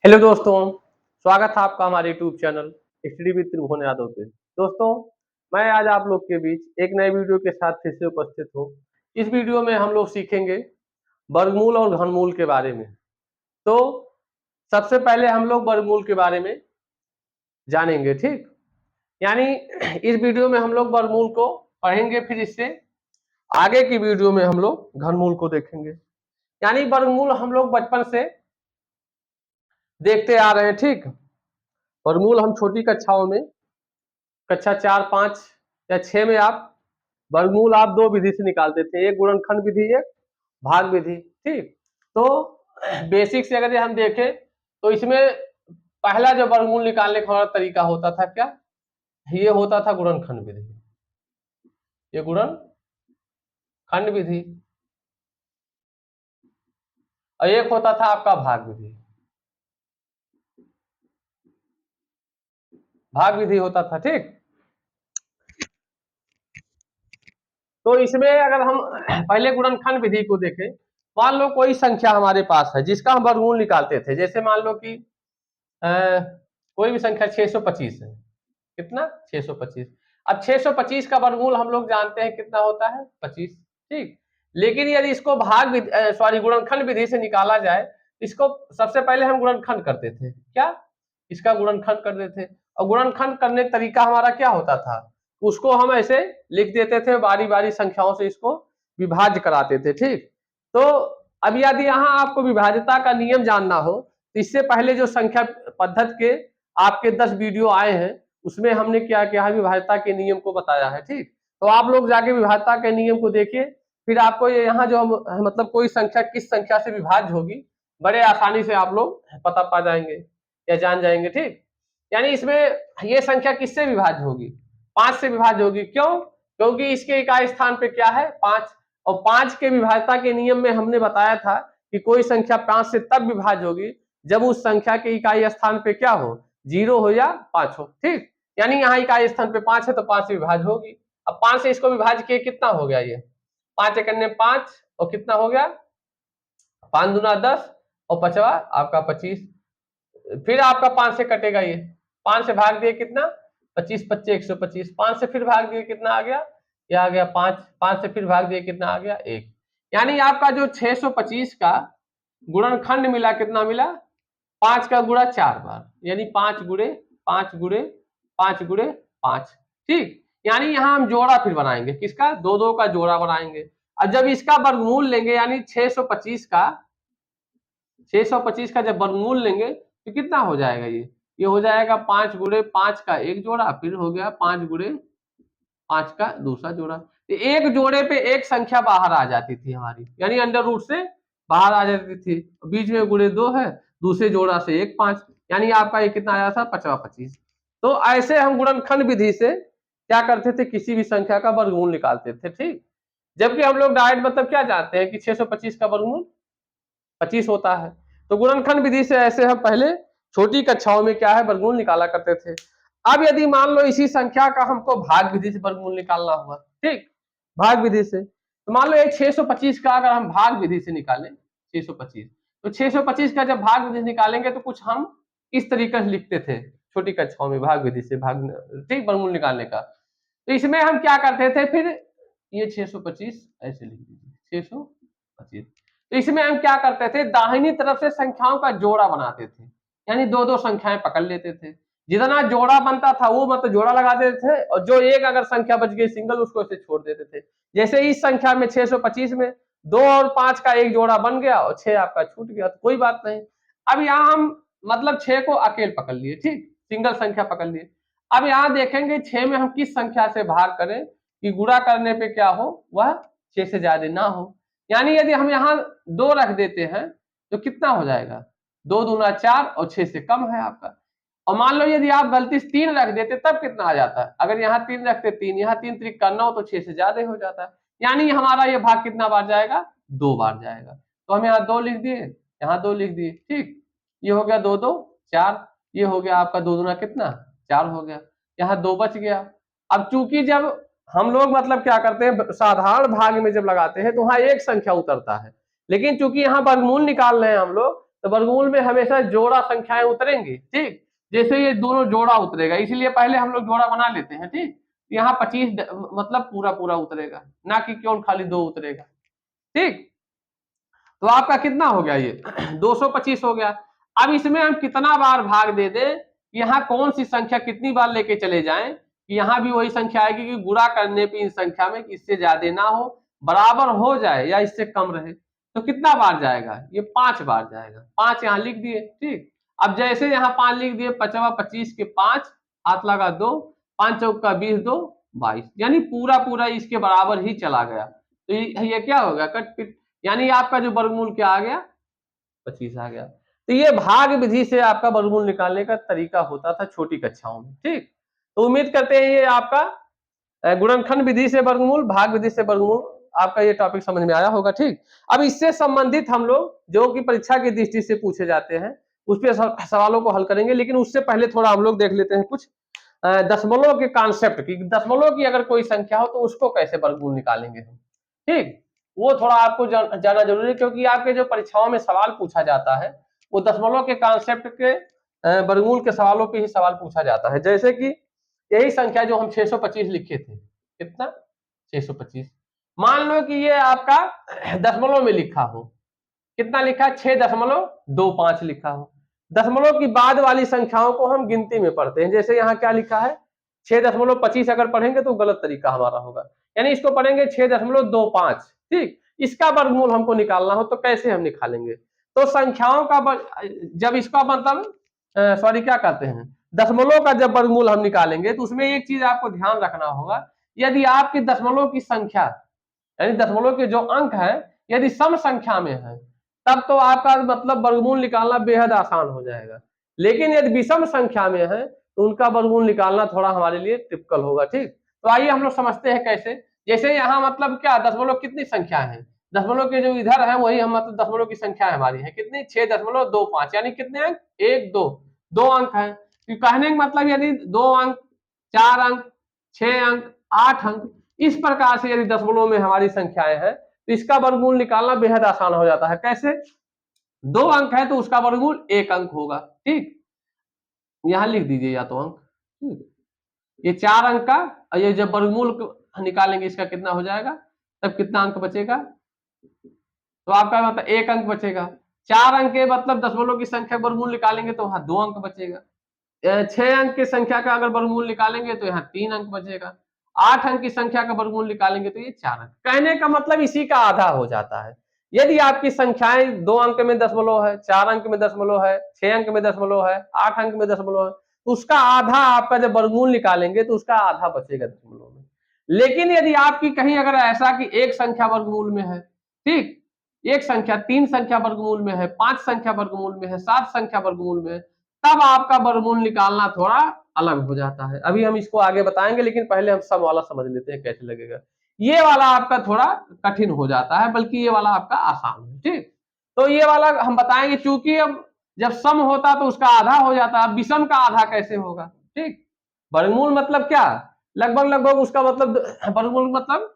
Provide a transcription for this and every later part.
Hello दोस्तों, स्वागत है आपका हमारे यूट्यूब चैनल स्टडी विद त्रिभुवन यादव पे। दोस्तों, मैं आज आप लोग के बीच एक नए वीडियो के साथ फिर से उपस्थित हूँ। इस वीडियो में हम लोग सीखेंगे वर्गमूल और घनमूल के बारे में। तो सबसे पहले हम लोग वर्गमूल के बारे में जानेंगे, ठीक? यानी इस वीडियो में हम लोग वर्गमूल को पढ़ेंगे, फिर इससे आगे की वीडियो में हम लोग घनमूल को देखेंगे। यानी वर्गमूल हम लोग बचपन से देखते आ रहे हैं, ठीक? वर्गमूल हम छोटी कक्षाओं में कक्षा 4, 5 या 6 में आप वर्गमूल आप 2 विधि से निकालते थे, एक गुणनखंड विधि, एक भाग विधि, ठीक? तो बेसिक से अगर हम देखें तो इसमें पहला जो वर्गमूल निकालने का हमारा तरीका होता था क्या? ये होता था गुणनखंड विधि। ये गुणनखंड विधि और एक होता था आपका भाग विधि। भाग विधि होता था, ठीक? तो इसमें अगर हम पहले गुणनखंड विधि को देखें, मान लो कोई संख्या हमारे पास है जिसका हम वर्गमूल निकालते थे। जैसे मान लो कि कोई भी संख्या 625 है। कितना? 625। अब 625 का वर्गमूल हम लोग जानते हैं कितना होता है? 25, ठीक? लेकिन यदि इसको गुणनखंड विधि से निकाला जाए, इसको सबसे पहले हम गुणनखंड करते थे। क्या? इसका गुणनखंड करते थे। और गुणनखंड करने का तरीका हमारा क्या होता था? उसको हम ऐसे लिख देते थे, बारी बारी संख्याओं से इसको विभाज्य कराते थे, ठीक? तो अब यदि यहाँ आपको विभाज्यता का नियम जानना हो, तो इससे पहले जो संख्या पद्धति के आपके 10 वीडियो आए हैं, उसमें हमने क्या किया है, विभाज्यता के नियम को बताया है, ठीक? तो आप लोग जाके विभाज्यता के नियम को देखिए, फिर आपको ये यहाँ जो मतलब कोई संख्या किस संख्या से विभाज्य होगी, बड़े आसानी से आप लोग पता पा जाएंगे या जान जाएंगे, ठीक? यानी इसमें ये संख्या किससे विभाज्य होगी? 5 से विभाज्य होगी। क्यों? क्योंकि इसके इकाई स्थान पे क्या है? 5। और 5 के विभाज्यता के नियम में हमने बताया था कि कोई संख्या 5 से तब विभाज्य होगी जब उस संख्या के इकाई स्थान पे क्या हो? 0 हो या 5 हो, ठीक? यानी यहाँ इकाई स्थान पे 5 है तो 5 से विभाज्य होगी। अब 5 से इसको विभाज्य किए कितना हो गया? ये 5 एकन्ने 5 और कितना हो गया? 5 दूना 10 और पचवा आपका 25। फिर आपका 5 से कटेगा, ये 5 से भाग दिए कितना? 25 25 125। 5 से फिर भाग दिए कितना आ गया? ये आ गया 5। 5 से फिर भाग दिए कितना आ गया? 1। यानी आपका जो 625 का गुणनखंड मिला, कितना मिला? 5 का गुणा 4 बार, यानी 5 गुणे 5 गुणे 5 गुणे 5, ठीक? यानी यहाँ हम जोड़ा फिर बनाएंगे, किसका? 2 का जोड़ा बनाएंगे। और जब इसका वर्गमूल लेंगे, यानी 625 का जब वर्गमूल लेंगे तो कितना हो जाएगा? ये हो जाएगा 5 गुणे 5 का एक जोड़ा, फिर हो गया 5 गुणे 5 का दूसरा जोड़ा। तो एक जोड़े पे एक संख्या बाहर आ जाती थी हमारी, यानी अंडर रूट से बाहर आ जाती थी। बीच में गुणे 2 है, दूसरे जोड़ा से एक 5, यानी आपका ये कितना आया था? 25। तो ऐसे हम गुणनखंड विधि से क्या करते थे? किसी भी संख्या का वर्गमूल निकालते थे, ठीक? जबकि हम लोग डायरेक्ट मतलब क्या जानते हैं कि 625 का वर्गमूल 25 होता है। तो गुणनखंड विधि से ऐसे हम पहले छोटी कक्षाओं में क्या है, वर्गमूल निकाला करते थे। अब यदि मान लो इसी संख्या का हमको भाग विधि से वर्गमूल निकालना हुआ, ठीक? भाग विधि से तो मान लो ये 625 का अगर हम भाग विधि से निकालें, 625, तो 625 का जब भाग विधि से निकालेंगे तो कुछ हम इस तरीके से लिखते थे छोटी कक्षाओं में, भाग विधि से भाग, ठीक, वर्गमूल निकालने का। तो इसमें हम क्या करते थे फिर? ये 625 ऐसे लिख दीजिए, 625। तो इसमें हम क्या करते थे? दाहिनी तरफ से संख्याओं का जोड़ा बनाते थे, यानी 2 संख्याएं पकड़ लेते थे। जितना जोड़ा बनता था वो मतलब जोड़ा लगा देते थे, और जो एक अगर संख्या बच गई सिंगल, उसको ऐसे छोड़ देते थे। जैसे इस संख्या में 625 में 2 और 5 का एक जोड़ा बन गया और 6 आपका छूट गया, तो कोई बात नहीं। अब यहाँ हम मतलब 6 को अकेले पकड़ लिए, ठीक, सिंगल संख्या पकड़ लिए। अब यहाँ देखेंगे 6 में हम किस संख्या से भाग करें कि गुणा करने पे क्या हो, वह 6 से ज्यादा ना हो। यानी यदि हम यहाँ 2 रख देते हैं तो कितना हो जाएगा? 2 दूना 4 और 6 से कम है आपका। और मान लो यदि आप गलती से 3 रख देते तब कितना आ जाता है? अगर यहाँ 3 रखते 3, यहाँ 3 त्रिक का 9, तो 6 से ज्यादा हो जाता है। यानी हमारा ये भाग कितना बार जाएगा? 2 बार जाएगा। तो हम यहाँ 2 लिख दिए, यहाँ 2 लिख दिए, ठीक? ये हो गया 2 2 4, ये हो गया आपका 2 दूना कितना? 4 हो गया। यहाँ 2 बच गया। अब चूंकि जब हम लोग मतलब क्या करते हैं, साधारण भाग में जब लगाते हैं तो वहां एक संख्या उतरता है, लेकिन चूंकि यहाँ वर्गमूल निकाल रहे हैं हम लोग, तो वर्गमूल में हमेशा जोड़ा संख्याएं उतरेंगी, ठीक। जैसे ये दोनों जोड़ा उतरेगा, इसलिए पहले हम लोग जोड़ा बना लेते हैं, ठीक। यहाँ 25 मतलब पूरा पूरा उतरेगा, ना कि क्यों खाली 2 उतरेगा, ठीक। तो आपका कितना हो गया ये 225 हो गया। अब इसमें हम कितना बार भाग दे दें, यहाँ कौन सी संख्या कितनी बार लेके चले जाएं, यहाँ भी वही संख्या आएगी कि गुणा करने पे इन संख्या में इससे ज्यादा ना हो, बराबर हो जाए या इससे कम रहे। तो कितना बार जाएगा, ये 5 बार जाएगा। 5 यहाँ लिख दिए, ठीक। अब जैसे यहाँ 5 लिख दिए, 5 25 के 5, हाथ लगा 2, 5 चौका 20, 2 22, यानी पूरा पूरा इसके बराबर ही चला गया। तो ये क्या होगा, कट पिट, यानी आपका जो वर्गमूल क्या आ गया, 25 आ गया। तो ये भाग विधि से आपका वर्गमूल निकालने का तरीका होता था छोटी कक्षाओं में, ठीक। तो उम्मीद करते हैं ये आपका गुणनखंड विधि से वर्गमूल, भाग विधि से वर्गमूल, आपका ये टॉपिक समझ में आया होगा, ठीक। अब इससे संबंधित हम लोग जो कि परीक्षा की दृष्टि से पूछे जाते हैं उस पे सवालों को हल करेंगे, लेकिन उससे पहले थोड़ा हम लोग देख लेते हैं कुछ दशमलव के कॉन्सेप्ट की। दशमलव की अगर कोई संख्या हो तो उसको कैसे वर्गमूल निकालेंगे हम, ठीक। वो थोड़ा आपको जाना जरूरी है, क्योंकि आपके जो परीक्षाओं में सवाल पूछा जाता है वो दशमलव के कॉन्सेप्ट के वर्गमूल के सवालों पे ही सवाल पूछा जाता है। जैसे कि यही संख्या जो हम 625 लिखे थे, कितना 625, मान लो कि ये आपका दशमलव में लिखा हो, कितना लिखा, 6.25 लिखा हो। दशमलव की बाद वाली संख्याओं को हम गिनती में पढ़ते हैं। जैसे यहाँ क्या लिखा है 6.25, अगर पढ़ेंगे तो गलत तरीका हमारा होगा, यानी इसको पढ़ेंगे 6.25, ठीक। इसका वर्गमूल हमको निकालना हो तो कैसे हम निकालेंगे, तो संख्याओं का जब इसका मतलब सॉरी क्या कहते हैं, दशमलव का जब वर्गमूल हम निकालेंगे तो उसमें एक चीज आपको ध्यान रखना होगा, यदि आपकी दशमलव की संख्या यानी दशमलव के जो अंक है यदि सम संख्या में है तब तो आपका मतलब वर्गमूल निकालना बेहद आसान हो जाएगा। लेकिन यदि विषम संख्या में है तो उनका वर्गमूल निकालना थोड़ा हमारे लिए टिपिकल होगा, ठीक। तो आइए हम लोग समझते हैं कैसे। जैसे यहाँ मतलब क्या दशमलव कितनी संख्या है, दशमलव के जो इधर है वही हम मतलब दशमलव की संख्या हमारी है कितनी 6.25, यानी कितने अंक 1 2 2 अंक है। तो कहने का मतलब यदि 2 अंक 4 अंक 6 अंक 8 अंक इस प्रकार से यदि दशमलव में हमारी संख्याएं हैं तो इसका वर्गमूल निकालना बेहद आसान हो जाता है। कैसे, 2 अंक है तो उसका वर्गमूल 1 अंक होगा, ठीक। यहां लिख दीजिए या तो अंक, ठीक। ये 4 अंक का, और ये जब वर्गमूल निकालेंगे इसका कितना हो जाएगा, तब कितना अंक बचेगा, तो आपका मतलब 1 अंक बचेगा। 4 अंक के मतलब दशमलव की संख्या वर्गमूल निकालेंगे तो वहां 2 अंक बचेगा। 6 अंक की संख्या का अगर वर्गमूल निकालेंगे तो यहाँ 3 अंक बचेगा। 8 अंक की संख्या का वर्गमूल निकालेंगे तो ये 4 अंक। कहने का मतलब इसी का आधा हो जाता है। यदि आपकी संख्याएं 2 अंक में दशमलव है, 4 अंक में दशमलव है, 6 अंक में दशमलव है, 8 अंक में दशमलव है, तो उसका आधा आपका जब वर्गमूल निकालेंगे तो उसका आधा बचेगा दशमलव में। लेकिन यदि आपकी कहीं अगर ऐसा कि एक संख्या वर्गमूल में है, ठीक, एक संख्या 3 संख्या वर्गमूल में है, 5 संख्या वर्गमूल में है, 7 संख्या वर्गमूल में है, तब आपका वर्गमूल निकालना थोड़ा अलग हो जाता है। अभी हम इसको आगे बताएंगे, लेकिन पहले हम सम वाला समझ लेते हैं कैसे लगेगा। ये वाला आपका थोड़ा कठिन हो जाता है, बल्कि ये वाला आपका आसान है, ठीक। तो ये वाला हम बताएंगे, चूंकि अब जब सम होता तो उसका आधा हो जाता, अब विषम का आधा कैसे होगा, ठीक। वर्गमूल मतलब क्या, लगभग लगभग उसका मतलब वर्गमूल मतलब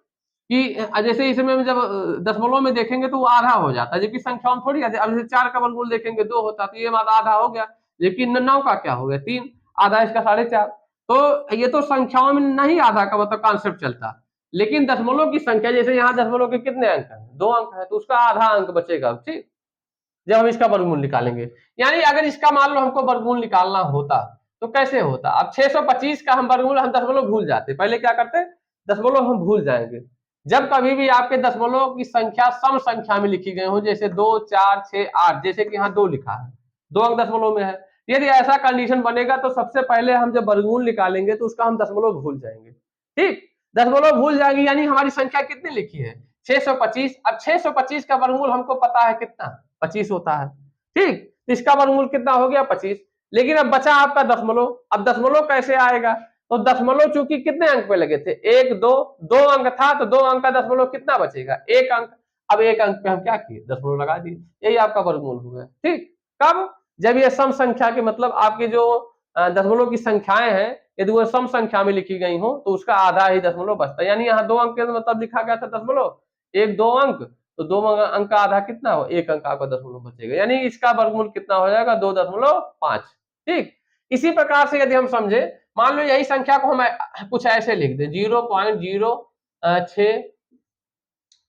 कि जैसे इसमें जब दशमलव में देखेंगे तो वो आधा हो जाता है, जबकि संख्याओं में थोड़ी। अब जैसे 4 का वर्गमूल देखेंगे 2 होता, तो ये आधा हो गया। लेकिन 9 का क्या हो गया 3, आधा इसका 4.5। तो ये तो संख्याओं में नहीं आधा का मतलब कॉन्सेप्ट चलता, लेकिन दशमलव की संख्या, जैसे यहाँ दशमलव के कितने अंक है 2 अंक है, तो उसका आधा अंक बचेगा, ठीक, जब हम इसका वर्गमूल निकालेंगे। यानी अगर इसका मान लो हमको वर्गमूल निकालना होता तो कैसे होता, अब 625 का हम वर्गमूल हम दशमलव भूल जाते, पहले क्या करते दशमलव हम भूल जाएंगे। जब कभी भी आपके दशमलव की संख्या सम संख्या में लिखी गई हो, जैसे 2 4 6 8, जैसे कि यहाँ 2 लिखा है, 2 अंक दशमलव में है, यदि ऐसा कंडीशन बनेगा तो सबसे पहले हम जब वर्गमूल निकालेंगे तो उसका हम दशमलव भूल जाएंगे, ठीक। दशमलव भूल जाएंगे, यानी हमारी संख्या कितनी लिखी है 625। अब 625 का वर्गमूल हमको पता है कितना 25 होता है, ठीक। इसका वर्गमूल कितना हो गया 25। लेकिन अब बचा आपका दशमलव। अब दशमलव कैसे आएगा, तो दशमलव चूंकि कितने अंक पे लगे थे 1 2 2 अंक था, तो 2 अंक का दशमलव कितना बचेगा 1 अंक। अब 1 अंक पे हम क्या किए दशमलव लगा दिए, यही आपका वर्गमूल हो गया, ठीक। कब, जब ये सम संख्या के मतलब आपकी जो दशमलव की संख्याएं हैं यदि वो सम संख्या में लिखी गई हो तो उसका आधा ही दशमलव बचता है। यानी यहाँ 2 अंक के मतलब लिखा गया था दशमलव, 1 2 अंक, तो 2 अंक का आधा कितना हो, 1 अंक आपका दशमलव बचेगा, यानी इसका वर्गमूल कितना हो जाएगा 2.5। ठीक, इसी प्रकार से यदि हम समझे, मान लो यही संख्या को हम कुछ ऐसे लिख दें 0.06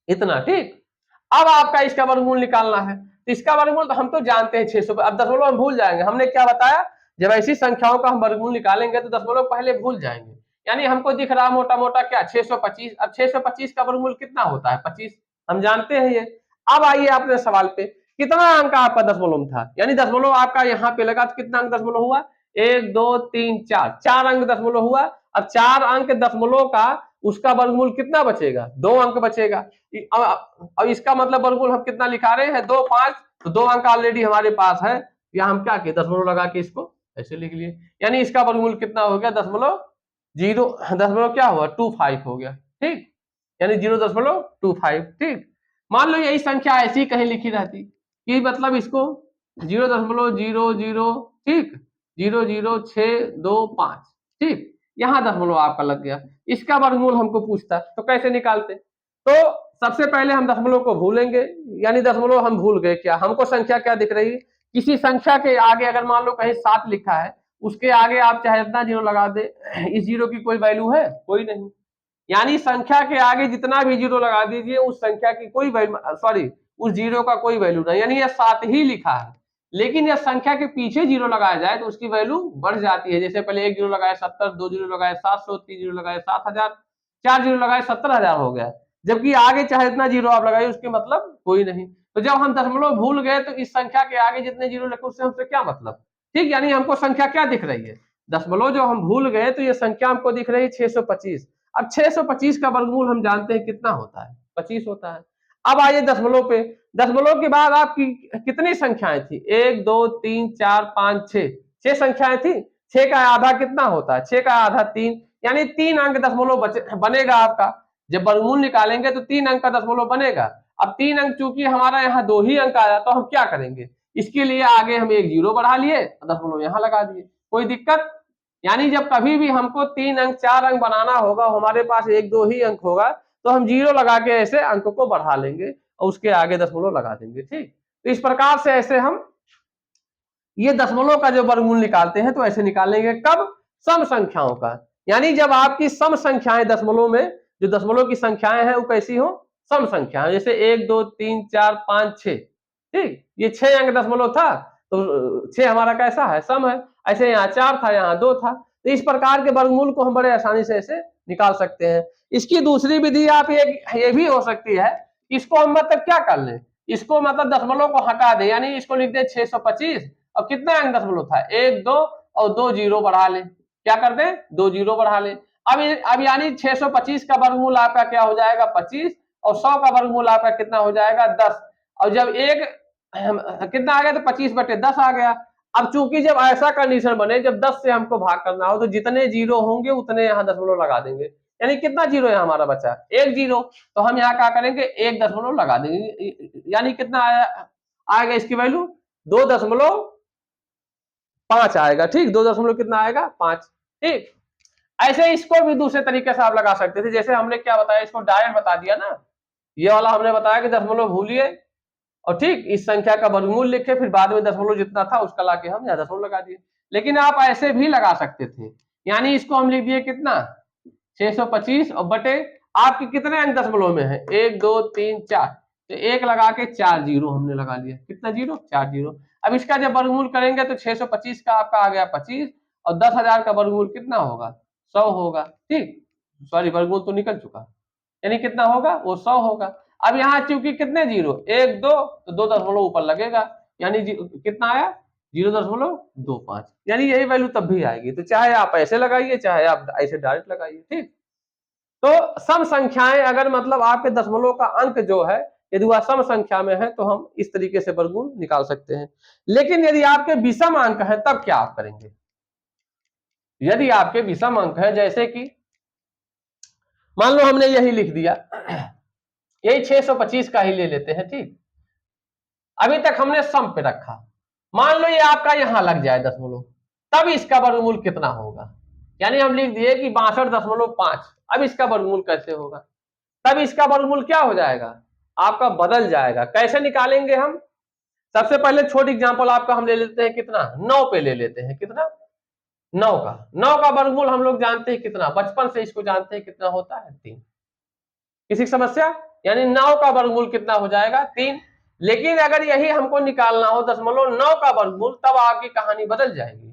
इतना। ठीक, अब आपका इसका वर्गमूल निकालना है, तो इसका वर्गमूल तो हम तो जानते हैं 600, अब दशमलव हम भूल जाएंगे। हमने क्या बताया, जब ऐसी संख्याओं का हम वर्गमूल निकालेंगे तो दशमलव पहले भूल जाएंगे। यानी हमको दिख रहा मोटा मोटा क्या 625, अब 625 का वर्गमूल कितना होता है 25, हम जानते हैं ये। अब आइए अपने सवाल पे, कितना अंक आपका दशमलव था, यानी दशमलव आपका यहाँ पे लगा तो कितना अंक दशमलव हुआ, 1 2 3 4, 4 अंक दशमलव हुआ। अब 4 अंक दशमलव का उसका वर्गमूल कितना बचेगा, 2 अंक बचेगा। अब इसका मतलब वर्गमूल हम कितना लिखा रहे हैं 2 5, तो 2 अंक ऑलरेडी हमारे पास है, या हम क्या किए दशमलव लगा के इसको ऐसे लिख लिए, यानी इसका वर्गमूल कितना हो गया 0.25 हो गया। ठीक, यानी 0.25। ठीक, मान लो यही संख्या ऐसी कहीं लिखी रहती कि मतलब इसको 0.00, ठीक 00625, ठीक, यहां दशमलव आपका लग गया, इसका वर्गमूल हमको पूछता तो कैसे निकालते। तो सबसे पहले हम दशमलव को भूलेंगे, यानी दशमलव हम भूल गए, क्या हमको संख्या क्या दिख रही है, किसी संख्या के आगे अगर मान लो कहीं 7 लिखा है, उसके आगे आप चाहे इतना जीरो लगा दे, इस जीरो की कोई वैल्यू है, कोई नहीं। यानी संख्या के आगे जितना भी जीरो लगा दीजिए उस संख्या की कोई वैल्यू, सॉरी उस जीरो का कोई वैल्यू नहीं, यानी यह 7 ही लिखा है, लेकिन यह संख्या के पीछे जीरो लगाया जाए तो उसकी वैल्यू बढ़ जाती है। जैसे पहले 1 जीरो लगाए 70, 2 जीरो लगाए 700, 3 जीरो लगाए 7000, 4 जीरो लगाए 70000 हो गया, जबकि आगे चाहे इतना जीरो आप लगाइए उसके मतलब कोई नहीं। तो जब हम दशमलव भूल गए तो इस संख्या के आगे जितने जीरो लिखे उससे हमसे क्या मतलब। ठीक, यानी हमको संख्या क्या दिख रही है, दशमलव जो हम भूल गए तो ये संख्या हमको दिख रही है 625। अब 625 का वर्गमूल हम जानते हैं कितना होता है, 25 होता है। अब आइए दशमलव पे, दशमलव के बाद आपकी कितनी संख्याएं थी, 1 2 3 4 5 6, 6 संख्याएं थी। 6 का आधा कितना होता है, 6 का आधा 3, यानी 3 अंक दशमलव बनेगा आपका। जब वर्गमूल निकालेंगे तो 3 अंक का दशमलव बनेगा। अब 3 अंक चूंकि हमारा यहाँ 2 ही अंक आया तो हम क्या करेंगे, इसके लिए आगे हम एक जीरो बढ़ा लिए, दशमलव यहाँ लगा दिए, कोई दिक्कत। यानी जब कभी भी हमको 3 अंक 4 अंक बनाना होगा, हमारे पास 1 2 ही अंक होगा, तो हम जीरो लगा के ऐसे अंक को बढ़ा लेंगे और उसके आगे दशमलव लगा देंगे। ठीक, तो इस प्रकार से ऐसे हम ये दशमलव का जो वर्गमूल निकालते हैं तो ऐसे निकालेंगे, कब, सम संख्याओं का। यानी जब आपकी सम संख्याएं दशमलव में, जो दशमलव की संख्याएं हैं वो कैसी हो, सम संख्याएं, जैसे 1 2 3 4 5 6। ठीक, ये 6 अंक दशमलव था तो 6 हमारा कैसा है, सम है। ऐसे यहाँ 4 था, यहाँ 2 था, तो इस प्रकार के वर्गमूल को हम बड़े आसानी से ऐसे निकाल सकते हैं। इसकी दूसरी विधि आप ये भी हो सकती है, इसको हम मतलब क्या कर लें, इसको मतलब दशमलव को हटा दे, यानी इसको लिख दे 625 और कितना अंक दशमलव था 1 2 और 2 जीरो बढ़ा ले, क्या कर दे 2 जीरो बढ़ा ले। अब यानी 625 का वर्गमूल आपका क्या हो जाएगा 25, और 100 का वर्गमूल आपका कितना हो जाएगा 10, और जब एक कितना आ गया तो 25/10 आ गया। अब चूंकि जब ऐसा कंडीशन बने जब 10 से हमको भाग करना हो तो जितने जीरो होंगे उतने यहाँ दशमलव लगा देंगे, यानी कितना जीरो है हमारा बचा 1 जीरो, तो हम यहाँ क्या करेंगे 1 दशमलव लगा देंगे, यानी कितना आएगा इसकी वैल्यू 2.5 आएगा। ठीक, 2 कितना आएगा 5। ठीक, ऐसे इसको भी दूसरे तरीके से आप लगा सकते थे, जैसे हमने क्या बताया, इसको डायरेक्ट बता दिया ना, ये वाला हमने बताया कि दशमलव भूलिए और ठीक इस संख्या का वर्गमूल लिखे, फिर बाद में दशमलव जितना था उसका लाके हम यहाँ दशमलव लगा दिए। लेकिन आप ऐसे भी लगा सकते थे, यानी इसको हम लिख दिए कितना 625 और बटे आपके कितने अंक दशमलव में है 1 2 3 4, तो 1 लगा के 4 जीरो हमने लगा लिया, कितना जीरो 4 जीरो। अब इसका जब वर्गमूल करेंगे तो 625 का आपका आ गया 25 और 10,000 का वर्गमूल कितना होगा 100 होगा। ठीक, सॉरी वर्गमूल तो निकल चुका, यानी कितना होगा वो 100 होगा। अब यहाँ चूंकि कितने जीरो 1 2 तो 2 दशमलव ऊपर लगेगा, यानी कितना आया 0.25, यानी यही वैल्यू तब भी आएगी। तो चाहे आप ऐसे लगाइए चाहे आप ऐसे डायरेक्ट लगाइए। ठीक, तो सम संख्याएं अगर मतलब आपके दशमलव का अंक जो है यदि वह सम संख्या में है तो हम इस तरीके से वर्गमूल निकाल सकते हैं। लेकिन यदि आपके विषम अंक है तब क्या आप करेंगे, यदि आपके विषम अंक है, जैसे कि मान लो हमने यही लिख दिया, यही 625 का ही ले लेते हैं। ठीक, अभी तक हमने सम पे रखा, मान लो ये आपका यहां लग जाए दशमलव, तब इसका वर्गमूल कितना होगा, यानी हम लिख दिए कि 62.5। अब इसका वर्गमूल कैसे होगा, तब इसका वर्गमूल क्या हो जाएगा आपका बदल जाएगा। कैसे निकालेंगे हम? सबसे पहले छोटी एग्जांपल आपका हम ले लेते हैं, कितना 9 पे ले लेते हैं, कितना 9 का 9 का वर्गमूल हम लोग जानते हैं कितना, बचपन से इसको जानते हैं कितना होता है 3। किसी समस्या? यानी 9 का वर्गमूल कितना हो जाएगा 3। लेकिन अगर यही हमको निकालना हो 0.9 का वर्गमूल, तब आपकी कहानी बदल जाएगी।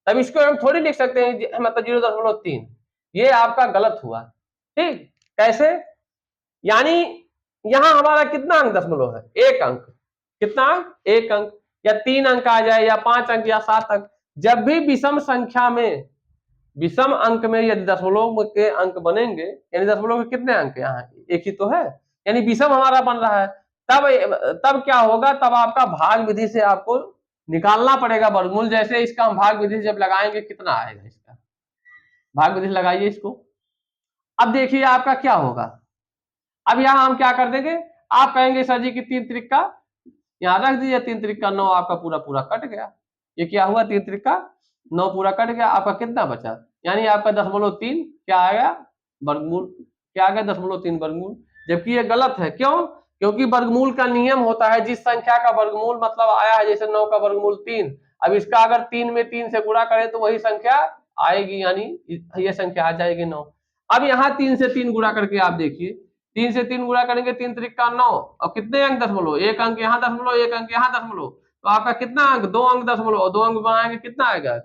तब इसको हम थोड़ी लिख सकते हैं मतलब 0.3, ये आपका गलत हुआ। ठीक, कैसे? यानी यहां हमारा कितना अंक दशमलव है? 1 अंक। कितना अंक? 1 अंक, या 3 अंक आ जाए, या 5 अंक, या 7 अंक। जब भी विषम संख्या में, विषम अंक में यदि दशमलव के अंक बनेंगे, यानी दशमलव के कितने अंक यहाँ एक ही तो है, यानी विषम हमारा बन रहा है, तब क्या होगा? तब आपका भाग विधि से आपको निकालना पड़ेगा वर्गमूल। जैसे इसका हम भाग विधि जब लगाएंगे, कितना आएगा इसका? भाग विधि लगाइए इसको। अब देखिए आपका क्या होगा। अब यहाँ हम क्या कर देंगे, आप कहेंगे सर जी की 3 त्रिका यहाँ रख दीजिए, 3 त्रिका 9, आपका पूरा पूरा कट गया। ये क्या हुआ? 3 त्रिका 9 पूरा कट गया। आपका कितना बचा? यानी आपका 0.3 क्या आएगा? वर्गमूल। क्या आ गया? 0.3 वर्गमूल। जबकि ये गलत है। क्यों? क्योंकि वर्गमूल का नियम होता है, जिस संख्या का वर्गमूल मतलब आया है, जैसे 9 का वर्गमूल 3, अब इसका अगर 3 में 3 से गुणा करें तो वही संख्या आएगी, यानी ये संख्या आ जाएगी 9। अब यहाँ 3 से 3 गुणा करके आप देखिए, 3 से 3 गुणा करेंगे, 3 त्रिका 9, और कितने अंक दशमलव? 1 अंक यहाँ दशमलव, 1 अंक यहाँ दशमलव, तो आपका कितना अंक? 2 अंक दशमलव, और 2 अंक बनाएंगे कितना आएगा?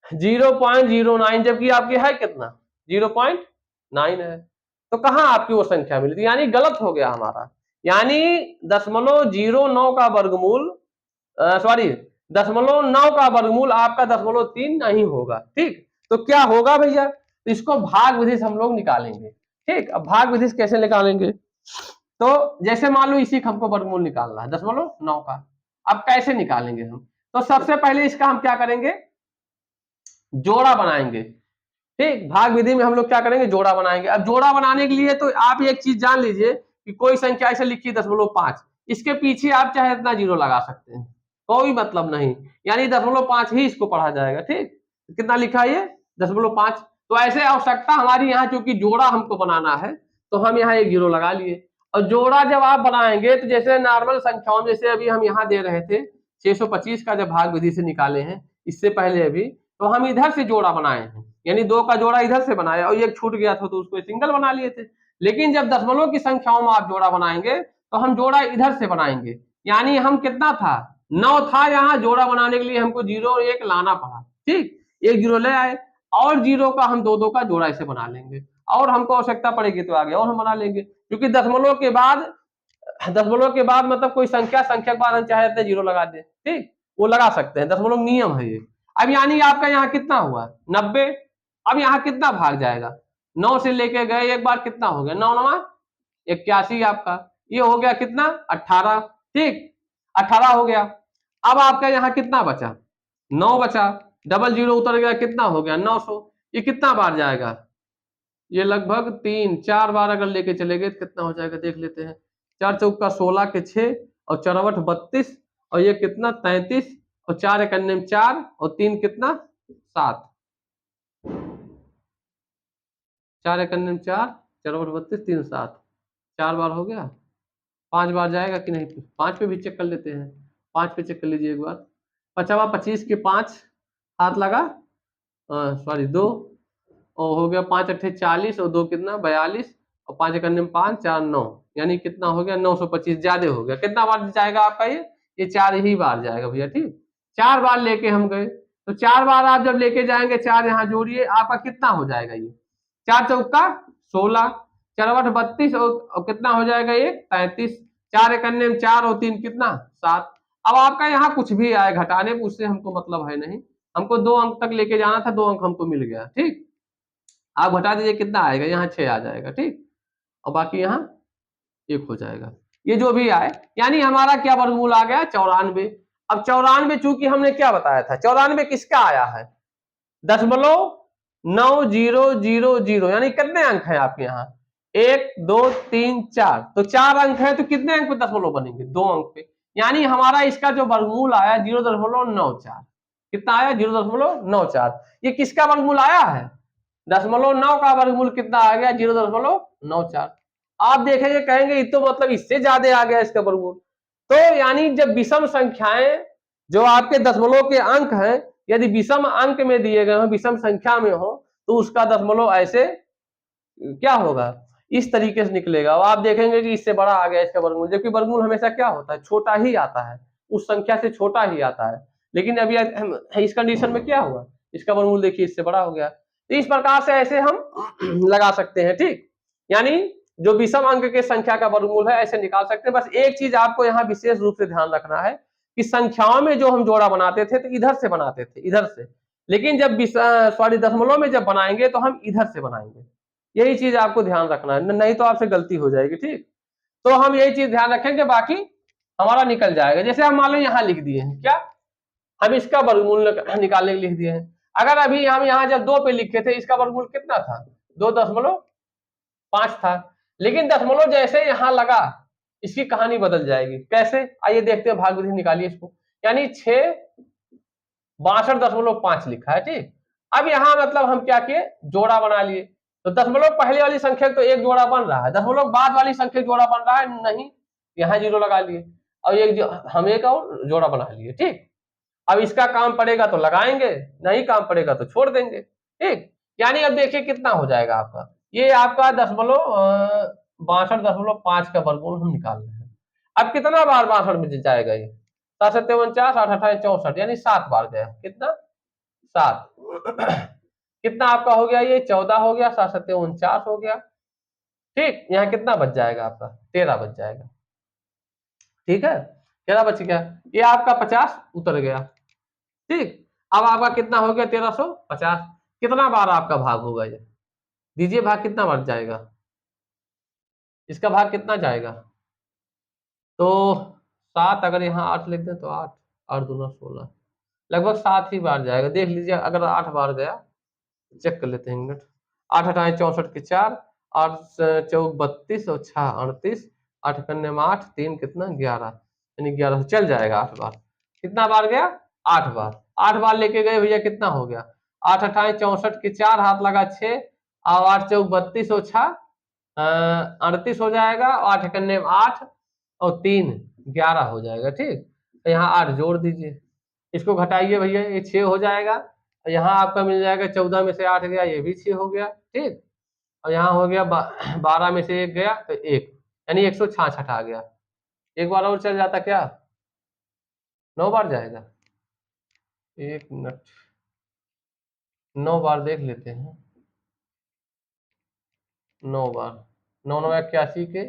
0.09, जबकि आपकी है कितना? 0.9 है। तो कहां आपकी वो संख्या मिली थी? यानी गलत हो गया हमारा। यानी 0.09 का वर्गमूल, सॉरी 0.9 का वर्गमूल आपका 0.3 नहीं होगा। ठीक, तो क्या होगा भैया? तो इसको भाग विधि से हम लोग निकालेंगे। ठीक, अब भाग विधि से कैसे निकालेंगे? तो जैसे मान लो इसी का हमको वर्गमूल निकालना है 0.9 का। अब कैसे निकालेंगे हम? तो सबसे पहले इसका हम क्या करेंगे? जोड़ा बनाएंगे। ठीक, भाग विधि में हम लोग क्या करेंगे? जोड़ा बनाएंगे। अब जोड़ा बनाने के लिए तो आप एक चीज जान लीजिए कि कोई संख्या ऐसे लिखी 0.5, इसके पीछे आप चाहे इतना जीरो लगा सकते हैं, कोई मतलब नहीं, यानी 0.5 ही इसको पढ़ा जाएगा। ठीक, कितना लिखा है ये? 0.5। तो ऐसे आवश्यकता हमारी यहाँ, क्योंकि जोड़ा हमको बनाना है, तो हम यहाँ एक जीरो लगा लिए। और जोड़ा जब आप बनाएंगे तो जैसे नॉर्मल संख्याओं, जैसे अभी हम यहाँ दे रहे थे 625 का जब भाग विधि से निकाले हैं इससे पहले अभी, तो हम इधर से जोड़ा बनाए हैं, यानी 2 का जोड़ा इधर से बनाया, और एक छूट गया था तो उसको सिंगल बना लिए थे। लेकिन जब दशमलव की संख्याओं में आप जोड़ा बनाएंगे तो हम जोड़ा इधर से बनाएंगे, यानी हम कितना था? 9 था, यहाँ जोड़ा बनाने के लिए हमको 0 और 1 लाना पड़ा। ठीक, एक जीरो ले आए, और जीरो का हम 2 का जोड़ा ऐसे बना लेंगे, और हमको आवश्यकता पड़ेगी तो आगे और हम बना लेंगे, क्योंकि दशमलव के बाद मतलब कोई संख्या के बाद हम चाहे तो जीरो लगा दे। ठीक, वो लगा सकते हैं, दशमलव नियम है ये। अब यानी आपका यहाँ कितना हुआ? 90। अब यहाँ कितना भाग जाएगा? 9 से लेके गए एक बार, कितना हो गया? 9 9 81 आपका, ये हो गया कितना? 18। ठीक, 18 हो गया। अब आपका यहाँ कितना बचा? 9 बचा, डबल जीरो उतर गया, कितना हो गया? 900। ये कितना बार जाएगा? ये लगभग 3-4 बार अगर लेके चले गए तो कितना हो जाएगा देख लेते हैं। 4 चौका 16 के 6, और 4 8 32, और ये कितना? 33, और 4 एक अन्य 4, और 3 कितना? 7। 4 एक अन्य 4, 4 8 32, 3 7, 4 बार हो गया। 5 बार जाएगा कि नहीं? 5 पे भी चेक कर लेते हैं, 5 पे चेक कर लीजिए एक बार। 5 25 के 5 हाथ लगा, सॉरी 2, और हो गया 5 अट्ठे 40, और 2 कितना? 42, और 5 एक अन्य 5, 4 9, यानी कितना हो गया? 925। ज्यादा हो गया। कितना बार जाएगा आपका ये 4 ही बार जाएगा भैया। ठीक, 4 बार लेके हम गए, तो 4 बार आप जब लेके जाएंगे, 4 यहाँ जोड़िए, आपका कितना हो जाएगा? ये 4 चौका 16, 4 8 32, और कितना हो जाएगा? ये 33, 4 एक अन्य 4, और 3 कितना? 7। अब आपका यहाँ कुछ भी आए घटाने में, उससे हमको मतलब है नहीं, हमको 2 अंक तक लेके जाना था, 2 अंक हमको मिल गया। ठीक, आप घटा दीजिए, कितना आएगा? यहाँ 6 आ जाएगा। ठीक, और बाकी यहाँ 1 हो जाएगा, ये जो भी आए। यानी हमारा क्या वर्गमूल आ गया? 94। अब 94 चूंकि हमने क्या बताया था, 94 किसका आया है? 0.9000, यानी कितने अंक है आपके यहाँ? 1 2 3 4, तो 4 अंक है, तो कितने अंक पे दशमलव बनेंगे? 2 अंक पे। यानी हमारा इसका जो वर्गमूल आया 0.94। कितना आया? 0.94। ये किसका वर्गमूल आया है? 0.9 का वर्गमूल कितना आ गया? 0.94। आप देखेंगे कहेंगे ये तो मतलब इससे ज्यादा आ गया इसका वर्गमूल। तो यानी जब विषम संख्याएं जो आपके दशमलव के अंक हैं यदि विषम अंक में दिए गए हो, विषम संख्या में हो, तो उसका दशमलव ऐसे क्या होगा, इस तरीके से निकलेगा और आप देखेंगे कि इससे बड़ा आ गया इसका वर्गमूल, जबकि वर्गमूल हमेशा क्या होता है, छोटा ही आता है, उस संख्या से छोटा ही आता है। लेकिन अभी इस कंडीशन में क्या हुआ, इसका वर्गमूल देखिए इससे बड़ा हो गया। तो इस प्रकार से ऐसे हम लगा सकते हैं, ठीक। यानी जो विषम अंक के संख्या का वर्गमूल है ऐसे निकाल सकते हैं। बस एक चीज आपको यहाँ विशेष रूप से ध्यान रखना है कि संख्याओं में जो हम जोड़ा बनाते थे तो इधर से बनाते थे, इधर से, लेकिन जब दशमलव में जब बनाएंगे तो हम इधर से बनाएंगे। यही चीज आपको ध्यान रखना है, नहीं तो आपसे गलती हो जाएगी, ठीक। तो हम यही चीज ध्यान रखेंगे, बाकी हमारा निकल जाएगा। जैसे हम मान लो यहाँ लिख दिए हैं क्या, हम इसका वर्गमूल निकालने के लिख दिए हैं। अगर अभी हम यहाँ जब 2 पे लिखे थे इसका वर्गमूल कितना था, 2.5 था, लेकिन दशमलव जैसे यहाँ लगा इसकी कहानी बदल जाएगी। कैसे, आइए देखते हैं, भाग विधि निकालिए इसको। यानी 662.5 लिखा है, ठीक। अब यहाँ मतलब हम क्या किए, जोड़ा बना लिए। तो दशमलव पहले वाली संख्या तो एक जोड़ा बन रहा है, दशमलव बाद वाली संख्या जोड़ा बन रहा है नहीं, यहाँ 0 लगा लिए और हम एक और जोड़ा बना लिए, ठीक। अब इसका काम पड़ेगा तो लगाएंगे, नहीं काम पड़ेगा तो छोड़ देंगे, ठीक। यानी अब देखिए कितना हो जाएगा आपका, ये आपका 62.5 का वर्गमूल हम निकाल रहे हैं। अब कितना बार 62 में जाएगा ये, 7 7 49, 8 8 64, यानी 7 बार गया। कितना, 7 कितना आपका हो गया, ये 14 हो गया, 7 7 49 हो गया, ठीक। यहाँ कितना बच जाएगा आपका, 13 बच जाएगा, ठीक है। 13 बच गया, ये आपका 50 उतर गया, ठीक। अब आपका कितना हो गया, 1350। कितना बार आपका भाग होगा ये, दीजिए भाग कितना बार जाएगा, इसका भाग कितना जाएगा, तो 7, अगर यहाँ 8 लिख दें तो 8, 8 दूना 16, लगभग 7 ही बार जाएगा। देख लीजिए अगर 8 बार गया, चेक कर लेते हैं मिनट। 8 8 64 के 4, 8 चौक 32 और 6 38, 8 कन्ने में 8, 3 कितना 11, यानी 11 से चल जाएगा 8 बार। कितना बार गया, 8 बार। 8 बार लेके गए भैया, कितना हो गया, 8 8 64 के 4, हाथ लगा 6 और 8 चौक 32 और 6 38 हो जाएगा, 8 कन्ने में 8 और 3 11 हो जाएगा, ठीक। तो यहाँ 8 जोड़ दीजिए, इसको घटाइए भैया, ये 6 हो जाएगा। यहाँ आपका मिल जाएगा 14 में से 8 गया, ये भी 6 हो गया, ठीक। और यहाँ हो गया 12 में से 1 गया तो 1, यानी 166 आ गया। एक बार और चल जाता क्या, 9 बार जाएगा, 1 मिनट, 9 बार देख लेते हैं, 9 बार, 9 9 81 के,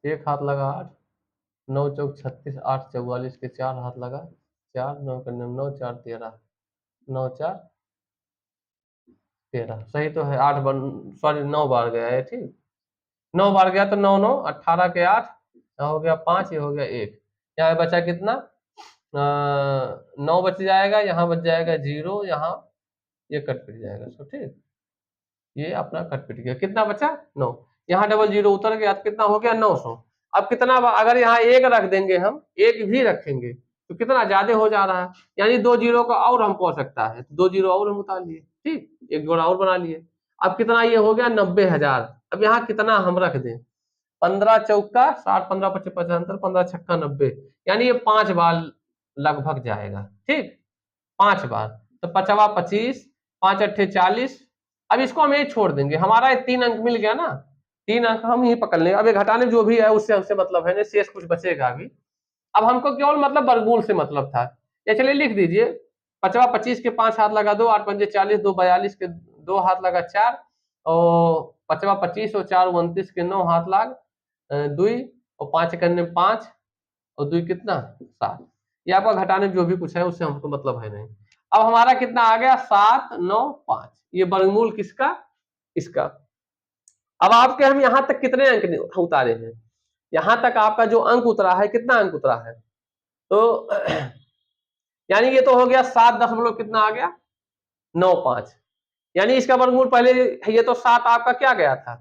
एक हाथ लगा 8, 9 चौक 36, 8 44 के 4 हाथ लगा 4, 9 करने 9 4 13, 9 4 13, सही तो है। 8 बार, सॉरी 9 बार गया है, ठीक। 9 बार गया तो 9 9 18 के 8, यहाँ हो गया 5, ये हो गया 1, यहाँ बचा कितना, 9 बच जाएगा, यहाँ बच जाएगा 0, यहाँ ये कट पिट जाएगा, सो ठीक, ये अपना कट पिट गया। कितना बचा, 9, यहाँ डबल 0 उतर गया तो कितना हो गया, 900। अब कितना अगर यहाँ 1 रख देंगे, हम 1 भी रखेंगे तो कितना ज्यादा हो जा रहा है, यानी 2 जीरो का और हम पहुंच सकता है, 2 जीरो और हम उतार लिए, ठीक, एक जोड़ा और बना लिए। अब कितना ये हो गया, 90,000। अब यहाँ कितना हम रख दें, 15 चौका 60, 15 पच्चीस 75, 15 छक्का 90, यानी ये 5 बार लगभग जाएगा, ठीक, 5 बार। तो 5 25, 5 अट्ठे 40। अब इसको हम यही छोड़ देंगे, हमारा ये 3 अंक मिल गया ना, 3 अंक हम यही पकड़ लेंगे। अब ये घटाने जो भी है उससे हमसे मतलब है नहीं, शेष कुछ बचेगा अभी। अब हमको केवल मतलब वर्गमूल से मतलब था, ये चलिए लिख दीजिए, 5 25 के 5 हाथ लगा 2, 8 पंजे 40, 2 42 के 2 हाथ लगा 4, और 5 25 और 4 29 के 9 हाथ लाग 2, और 5 करने 5 और 2 कितना 7। ये आपका घटाने जो भी कुछ है उससे हमको मतलब है नहीं। अब हमारा कितना आ गया, 7 9 5, ये वर्गमूल किसका, इसका। अब आपके हम यहाँ तक कितने अंक उतारे हैं, यहाँ तक आपका जो अंक उतरा है, कितना अंक उतरा है, तो यानी ये तो हो गया 7 दशमलव कितना आ गया, 95, यानी इसका वर्गमूल पहले, ये तो 7 आपका क्या गया था,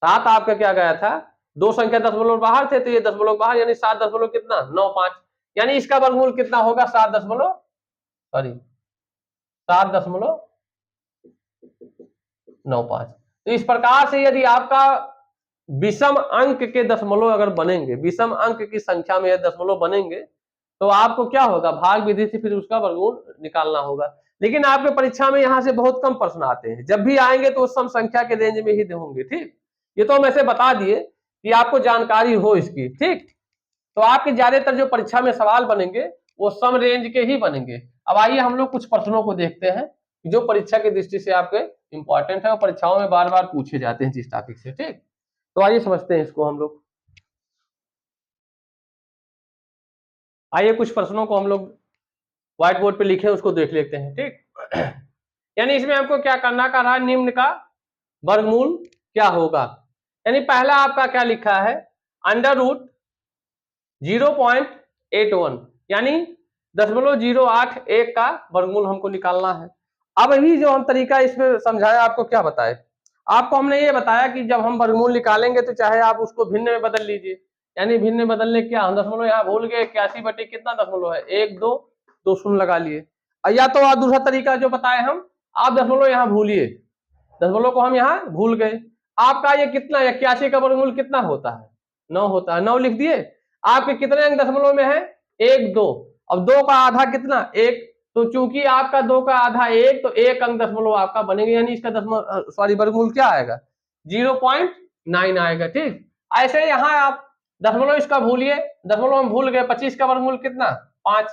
7 आपका क्या गया था, 2 संख्या दशमलव बाहर थे तो ये दशमलव बाहर, यानी 7 दशमलव कितना 95, यानी इसका वर्गमूल कितना होगा, 7 दशमलव, सॉरी 7.95। तो इस प्रकार से यदि आपका विषम अंक के दशमलव अगर बनेंगे, विषम अंक की संख्या में दशमलव बनेंगे तो आपको क्या होगा, भाग विधि से फिर उसका वर्गमूल निकालना होगा। लेकिन आपके परीक्षा में यहाँ से बहुत कम प्रश्न आते हैं, जब भी आएंगे तो सम संख्या के रेंज में ही होंगे। ठीक, ये तो हम ऐसे बता दिए कि आपको जानकारी हो इसकी। ठीक, तो आपके ज्यादातर जो परीक्षा में सवाल बनेंगे वो सम रेंज के ही बनेंगे। अब आइए हम लोग कुछ प्रश्नों को देखते हैं जो परीक्षा की दृष्टि से आपके इंपॉर्टेंट है और परीक्षाओं में बार बार पूछे जाते हैं जिस टॉपिक से। ठीक, तो आइए समझते हैं इसको हम लोग। आइए कुछ प्रश्नों को हम लोग व्हाइट बोर्ड पे लिखे उसको देख लेते हैं। ठीक, यानी इसमें हमको क्या करना का रहा, निम्न का वर्गमूल क्या होगा। यानी पहला आपका क्या लिखा है, अंडर रूट 0.81 यानी 0.081 का वर्गमूल हमको निकालना है। अब अभी जो हम तरीका इसमें समझाया आपको क्या बताए, आपको हमने ये बताया कि जब हम वर्गमूल निकालेंगे तो चाहे आप उसको भिन्न में बदल लीजिए। यानी भिन्न में बदलने क्या, हम दशमलव यहाँ भूल गए, 81 बटे कितना दशमलव है, 1 2 2 शून्य लगा लिए। या तो आप दूसरा तरीका जो बताए हम, आप दशमलव यहाँ भूलिए, दशमलव को हम यहाँ भूल गए। आपका ये कितना, 81 का वर्गमूल कितना होता है, 9 होता है, 9 लिख दिए। आपके कितने अंक दशमलव में है, 1 2। अब 2 का आधा कितना, 1, तो चूंकि आपका 2 का आधा 1 तो 1 अंक दशमलव आपका बनेगा, यानी इसका दशमलव सॉरी वर्गमूल क्या आएगा, 0.9 आएगा। ठीक, ऐसे यहाँ आप दशमलव इसका भूलिए, दशमलव हम भूल गए, 25 का वर्गमूल कितना, 5।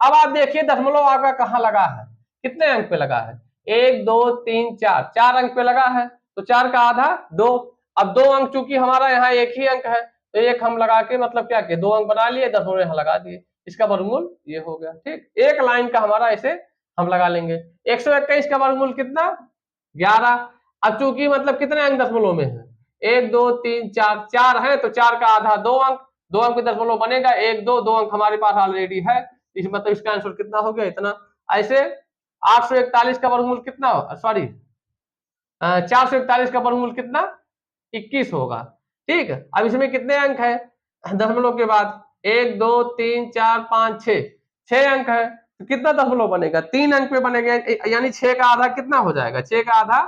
अब आप देखिए दशमलव आपका कहाँ लगा है, कितने अंक पे लगा है, 1 2 3 4, 4 अंक पे लगा है, तो 4 का आधा 2। अब 2 अंक चूंकि हमारा यहाँ एक ही अंक है तो एक हम लगा के मतलब क्या किए, 2 अंक बना लिए, दशमलव यहाँ लगा दिए, इसका वर्गमूल ये हो गया। ठीक, एक लाइन का हमारा ऐसे हम लगा लेंगे। 121 का वर्गमूल कितना, 11। अब चूंकि मतलब कितने अंक दशमलव में है, 1 2 3 4, 4 है तो 4 का आधा 2 अंक, 2 अंक दशमलव बनेगा, 1 2 2 अंक हमारे पास ऑलरेडी है, इस मतलब इसका आंसर कितना हो गया, इतना। ऐसे 841 का वर्गमूल कितना, सॉरी 441 का वर्गमूल कितना, 21 होगा। ठीक, अब इसमें कितने अंक है दशमलव के बाद, 1 2 3 4 5 6, 6 अंक है तो कितना दशमलव बनेगा, 3 अंक पे बनेगा, यानी 6 का आधा कितना हो जाएगा, 6 का आधा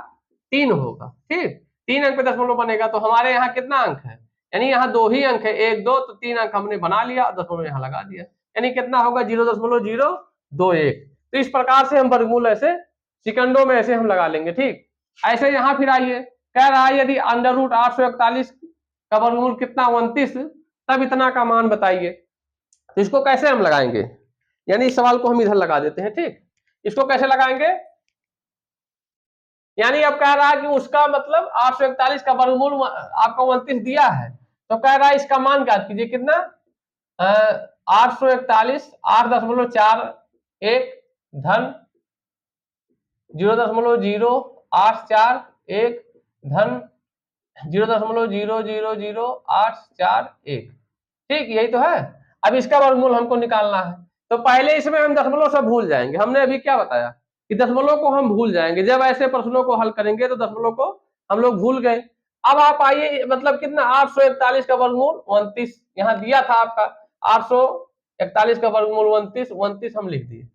3 होगा। ठीक, 3 अंक पे दशमलव बनेगा तो हमारे यहाँ कितना अंक है, यानी यहाँ 2 ही अंक है, 1 2, तो 3 अंक हमने बना लिया, दशमलव यहाँ लगा दिया, यानी कितना होगा 0.021। तो इस प्रकार से हम वर्गमूल ऐसे सेकंडों में ऐसे हम लगा लेंगे। ठीक, ऐसे यहाँ फिर आइए, कह रहा है यदि अंडर रूट 841 का वर्गमूल कितना, 29, तब इतना का मान बताइए। तो इसको कैसे हम लगाएंगे, यानी इस सवाल को हम इधर लगा देते हैं। ठीक, इसको कैसे लगाएंगे, यानी अब कह रहा है कि उसका मतलब 841 का वर्गमूल आपको 29 दिया है, तो कह रहा है इसका मान ज्ञात कीजिए, कितना 841 8.41 धन 0.0841 धन 0.000841। ठीक, यही तो है। अब इसका वर्गमूल हमको निकालना है, तो पहले इसमें हम दशमलव सब भूल जाएंगे। हमने अभी क्या बताया कि दशमलव को हम भूल जाएंगे, जब ऐसे प्रश्नों को हल करेंगे तो दशमलव को हम लोग भूल गए। अब आप आइए, मतलब कितना 841 का वर्गमूल 29 यहाँ दिया था आपका, 841 का वर्गमूल 29 हम लिख दिए।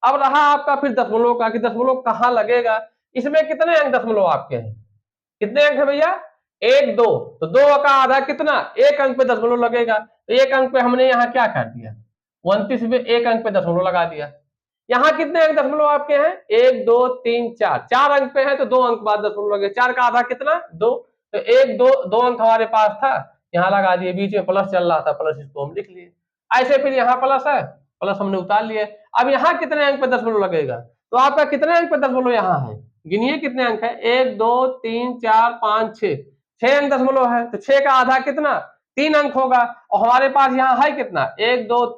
अब रहा आपका फिर दशमलव का, कि दशमलव कहाँ लगेगा, इसमें कितने अंक दशमलव आपके हैं, कितने अंक है भैया, 1 2, तो 2 का आधा कितना, 1 अंक पे दशमलव लगेगा, तो 1 अंक पे हमने यहाँ क्या कर दिया, 29 में 1 अंक पे दशमलव लगा दिया। यहाँ कितने अंक दशमलव आपके हैं, 1 2 3 4, 4 अंक पे है तो 2 अंक बाद दशमलव लगे, 4 का आधा कितना 2, तो 1 2 2 अंक हमारे पास था, यहाँ लगा दिए, बीच में प्लस चल रहा था, प्लस इसको हम लिख लिए। ऐसे फिर यहाँ प्लस है, प्लस हमने उतार लिए। अब यहाँ कितने अंक पे दशमलव लगेगा, तो आपका कितने अंक पे दशमलव यहाँ है, गिनिए कितने अंक है, 1 2 3 4 5 6, 6 अंक दशमलव है, तो 6 का आधा कितना 3 अंक होगा, और हमारे पास यहाँ है कितना 1 2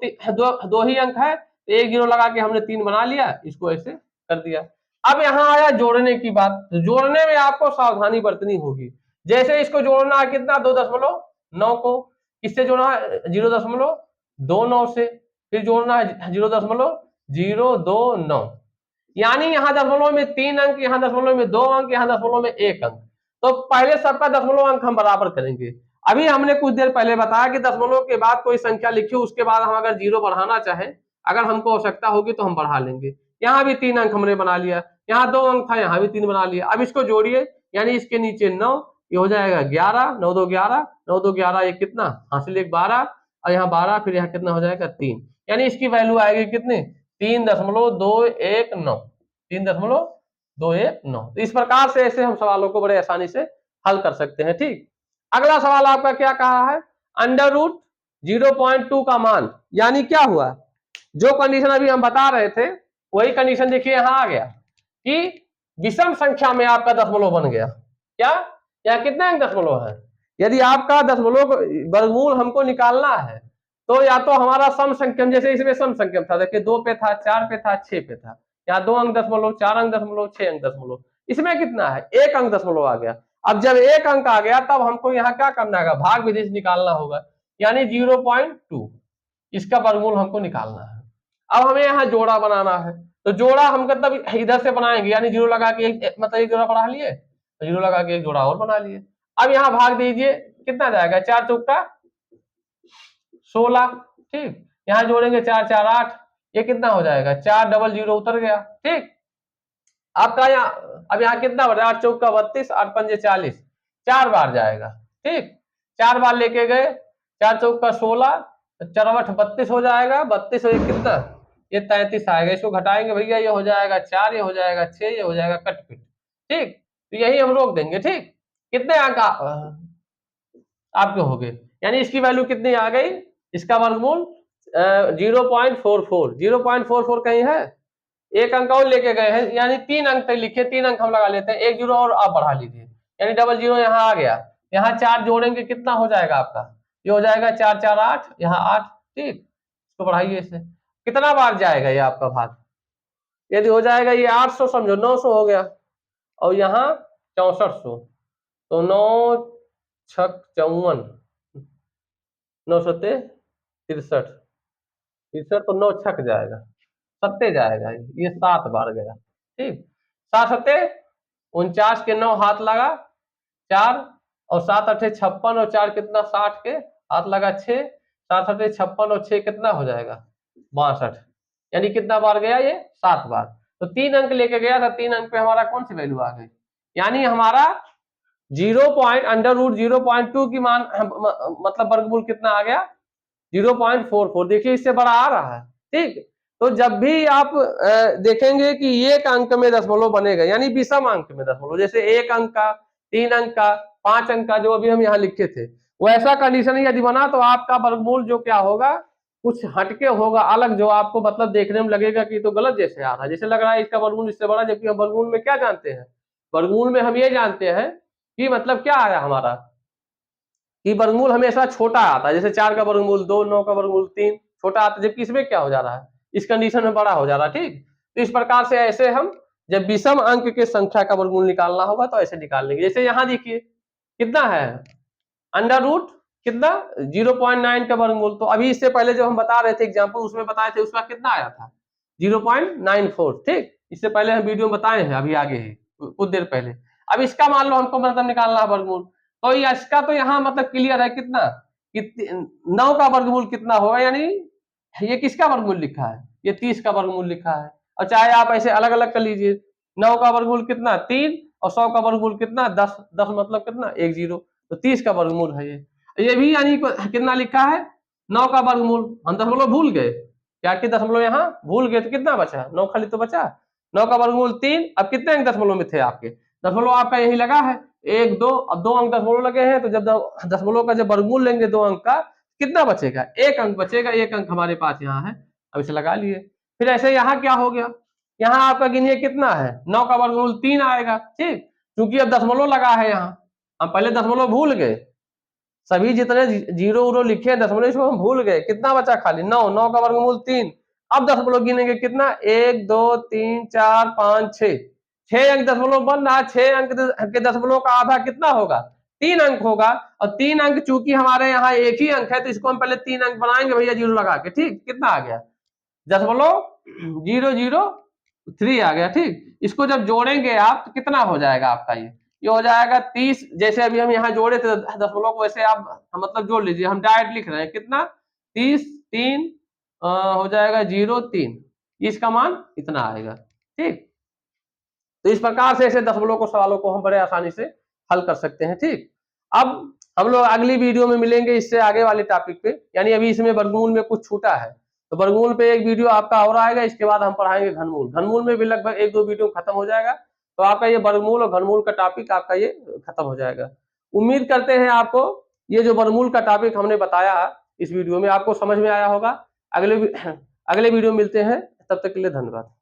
दो ही अंक है, एक 0 लगा के हमने 3 बना लिया, इसको ऐसे कर दिया। अब यहाँ आया जोड़ने की बात, तो जोड़ने में आपको सावधानी बरतनी होगी। जैसे इसको जोड़ना है कितना 2.9 को, किससे जोड़ना है 0.29 से, फिर जोड़ना है 0.029, यानी यहाँ दशमलव में 3 अंक, यहाँ दशमलव में 2 अंक, यहाँ दशमलव में 1 अंक, तो पहले सबका दशमलव अंक हम बराबर करेंगे। अभी हमने कुछ देर पहले बताया कि दशमलव के बाद कोई संख्या लिखी, उसके बाद हम अगर 0 बढ़ाना चाहें, अगर हमको आवश्यकता होगी तो हम बढ़ा लेंगे। यहाँ भी 3 अंक हमने बना लिया, यहाँ 2 अंक था, यहाँ भी 3 बना लिया। अब इसको जोड़िए, यानी इसके नीचे 9, ये हो जाएगा 11, 9 2 11, 9 2 11, ये कितना हासिल 1 12, और यहाँ 12, फिर यहाँ कितना हो जाएगा 3, यानी इसकी वैल्यू आएगी कितनी 3.219, 3.219। तो इस प्रकार से ऐसे हम सवालों को बड़े आसानी से हल कर सकते हैं। ठीक, अगला सवाल आपका क्या कहा है, अंडर रूट 0.2 का मान, यानी क्या हुआ, जो कंडीशन अभी हम बता रहे थे वही कंडीशन देखिए यहाँ आ गया कि विषम संख्या में आपका दशमलव बन गया। क्या, यहाँ कितना अंक दशमलव है, यदि आपका दशमलव वर्गमूल हमको निकालना है तो या तो हमारा सम संख्यम, जैसे इसमें सम संख्यम था, देखिए 2 पे था, 4 पे था, 6 पे था, यहाँ 2 अंक दशमलव, 4 अंक दशमलव, 6 अंक दशमलव, इसमें कितना है 1 अंक दशमलव आ गया। अब जब 1 अंक आ गया तब हमको यहाँ क्या करना है, भाग विधि से निकालना होगा, यानी 0.2 इसका वर्गमूल हमको निकालना है। अब हमें यहाँ जोड़ा बनाना है, तो जोड़ा हम मतलब इधर से बनाएंगे, यानी 0 लगा के मतलब 1 जोड़ा बढ़ा लिए, 0 लगा के 1 जोड़ा और बना लिए। अब यहाँ भाग दीजिए, कितना जाएगा 4 चौका 16, ठीक, यहाँ जोड़ेंगे 4 4 8, ये कितना हो जाएगा 4 डबल 0 उतर गया। ठीक, आपका यहाँ अब यहाँ कितना बढ़ रहा है 8 चौका 32, 8 पंजे 40, 4 बार जाएगा। ठीक, 4 बार लेके गए, 4 चौका 16, 4 8 32 हो जाएगा, 32 और कितना ये 33 आएगा, इसको घटाएंगे भैया, ये हो जाएगा 4, ये हो जाएगा 6, ये हो जाएगा कट पिट। ठीक, तो यही हम रोक देंगे। ठीक, कितने अंक आपके हो गए, यानी इसकी वैल्यू कितनी आ गई, इसका वर्गमूल 0.44, 0.44 कहीं है, एक अंक और लेके गए हैं, यानी 3 अंक तक लिखे, 3 अंक हम लगा लेते हैं, 1 जीरो और आप बढ़ा लीजिए, यानी डबल 0 यहाँ आ गया, यहाँ 4 जोड़ेंगे कितना हो जाएगा आपका, ये हो जाएगा 4 4 8, यहाँ 8। ठीक, इसको बढ़ाइए, इसे कितना बार जाएगा ये आपका भाग, यदि हो जाएगा ये 800, समझो 900 हो गया, और यहाँ 6400, तो 9 छक 54, 963, 63 तो 9 छक जाएगा, 7 जाएगा, ये 7 बार गया। ठीक, 7 7 49 के 9 हाथ लगा 4, और 7 8 56, और 4 कितना 60 के हाथ लगा 6, 7 8 56 और 6 कितना हो जाएगा 62, यानी कितना बार गया ये 7 बार। तो 3 अंक लेके गया था, 3 अंक पे हमारा कौन सी वैल्यू आ गई, यानी हमारा 0.√0.2 की मान मतलब वर्गमूल कितना आ गया 0.44, देखिए इससे बड़ा आ रहा है। ठीक, तो जब भी आप देखेंगे कि एक अंक में दशमलव बनेगा, यानी विषम अंक में दशमलव, जैसे 1 अंक का, 3 अंक का, 5 अंक का, जो अभी हम यहाँ लिखे थे, वैसा कंडीशन यदि बना तो आपका वर्गमूल जो क्या होगा कुछ हटके होगा, अलग, जो आपको मतलब देखने में लगेगा कि तो गलत जैसे आ रहा है, जैसे लग रहा है इसका वर्गमूल इससे बड़ा, जबकि हम वर्गमूल में क्या जानते हैं, वर्गमूल में हम ये जानते हैं कि मतलब क्या आया हमारा कि वर्गमूल हमेशा छोटा आता है, जैसे 4 का वर्गमूल 2, 9 का वर्गमूल 3, छोटा आता है, जबकि इसमें क्या हो जा रहा है, इस कंडीशन में बड़ा हो जा रहा है। ठीक, तो इस प्रकार से ऐसे हम जब विषम अंक के संख्या का वर्गमूल निकालना होगा तो ऐसे निकाल लेंगे। जैसे यहाँ देखिए कितना है अंडर रूट कितना 0.9 का वर्गमूल, तो अभी इससे पहले जो हम बता रहे थे एग्जाम्पल उसमें बताए थे, उसका कितना आया था 0.94। ठीक, इससे पहले हम वीडियो में बताए हैं, अभी आगे है कुछ देर पहले। अब इसका मान लो हमको मतलब निकालना है वर्गमूल, तो इसका तो यहाँ मतलब क्लियर है कितना, 9 का वर्गमूल कितना होगा, यानी ये किसका वर्गमूल लिखा है, ये 30 का वर्गमूल लिखा है, और चाहे आप ऐसे अलग अलग कर लीजिए, 9 का वर्गमूल कितना 3, और 100 का वर्गमूल कितना 10, 10 मतलब कितना 1 0, तो 30 का वर्गमूल है ये भी, यानी कितना लिखा है 9 का वर्गमूल, हम दशमलव भूल गए, क्या कि दशमलव यहाँ भूल गए, तो कितना बचा 9 खाली तो बचा, 9 का वर्गमूल 3, अब कितने अंक दशमलव में थे आपके, दशमलव आपका यही लगा है 1 2, अब 2 अंक दशमलव लगे हैं, तो जब दशमलव का जब वर्गमूल लेंगे 2 अंक का कितना बचेगा 1 अंक बचेगा, 1 अंक हमारे पास यहाँ है, अब इसे लगा लिए। फिर ऐसे यहाँ क्या हो गया, यहाँ आपका गिनिए कितना है 9 का वर्गमूल 3 आएगा। ठीक, क्योंकि अब दशमलव लगा है यहाँ, हम पहले दशमलव भूल गए, सभी जितने जीरो उरो लिखे हैं दशमलव इसको हम भूल गए, कितना बचा खाली 9, 9 का वर्गमूल 3, अब दशमलव गिनेंगे कितना 1 2 3 4 5 6, 6 अंक दशमलव बन रहा है, 6 अंक के दशमलव का आधा कितना होगा 3 अंक होगा, और 3 अंक चूंकि हमारे यहाँ एक ही अंक है तो इसको हम पहले 3 अंक बनाएंगे भैया जीरो लगा के। ठीक, कितना आ गया दशमलव 003 आ गया। ठीक, इसको जब जोड़ेंगे आप तो कितना हो जाएगा आपका ये हो जाएगा 30, जैसे अभी हम यहाँ जोड़े थे दशमलव को, वैसे आप मतलब जोड़ लीजिए, हम डायरेक्ट लिख रहे हैं कितना 30 3 हो जाएगा 03, इसका मान इतना आएगा। ठीक, तो इस प्रकार से ऐसे दशमलव को सवालों को हम बड़े आसानी से हल कर सकते हैं। ठीक, अब हम लोग अगली वीडियो में मिलेंगे इससे आगे वाले टॉपिक पे, यानी अभी इसमें वर्गमूल में कुछ छूटा है तो वर्गमूल पे एक वीडियो आपका और आएगा, इसके बाद हम पढ़ाएंगे घनमूल। घनमूल में भी लगभग 1-2 वीडियो खत्म हो जाएगा, तो आपका ये वर्गमूल और घनमूल का टॉपिक आपका ये खत्म हो जाएगा। उम्मीद करते हैं आपको ये जो वर्गमूल का टॉपिक हमने बताया इस वीडियो में आपको समझ में आया होगा। अगले वीडियो में मिलते हैं, तब तक के लिए धन्यवाद।